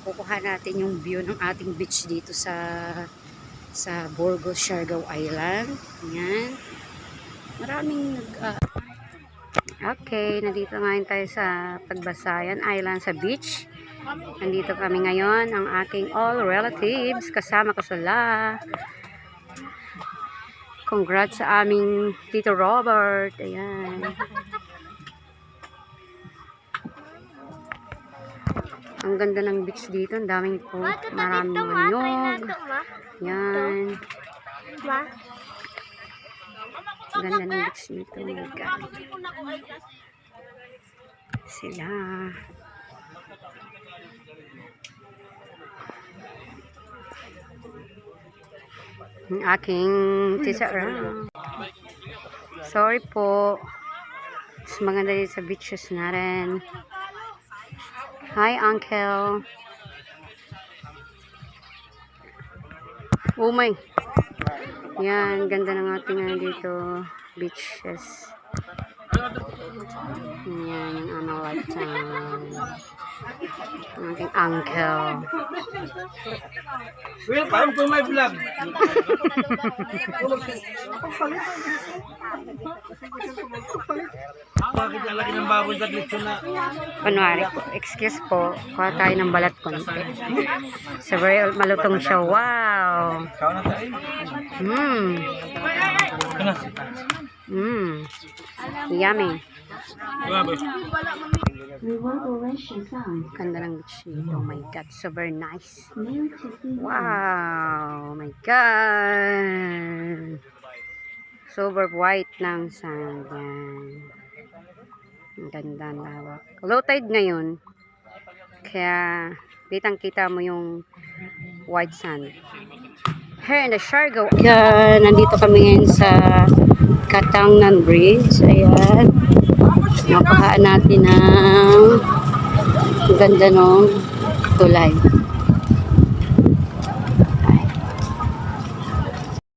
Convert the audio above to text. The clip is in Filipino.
kukuha natin yung view ng ating beach dito sa Burgos, Siargao Island. Ayan. Maraming okay, nandito ngayon tayo sa Pagbasayan Island sa beach. Nandito kami ngayon, ang aking all relatives, kasama ko sila. Congrats sa aming Tito Robert. Ayan. Ang ganda ng beach dito. Ang daming po. Maraming manyog. Yan. Ang ganda ng beach dito. Sila. Ang aking tisara. Sorry po. Mas maganda dito sa beaches natin. Hi, Uncle. Oh my. Yan, ganda ng ating dito. Beaches. Yan, yung Amawatan. Ang ating uncle. Welcome to my vlog. Bakit lalaki ng baboy sa dito na? Kunwari po, excuse po, kuha tayo ng balat konti. So, very malutong siya. Wow! Yummy. Ganda ng beach dito. Oh my God, so very nice. Wow! Oh my God! Super white ng sand. Yan. Ang ganda ng lawak. Low tide ngayon. Kaya, kitang-kita mo yung white sand. Here in the Siargao. Yan, nandito kami ngayon sa Katangnan Bridge. Ayan. Napahaan natin ng ganda ng tulay.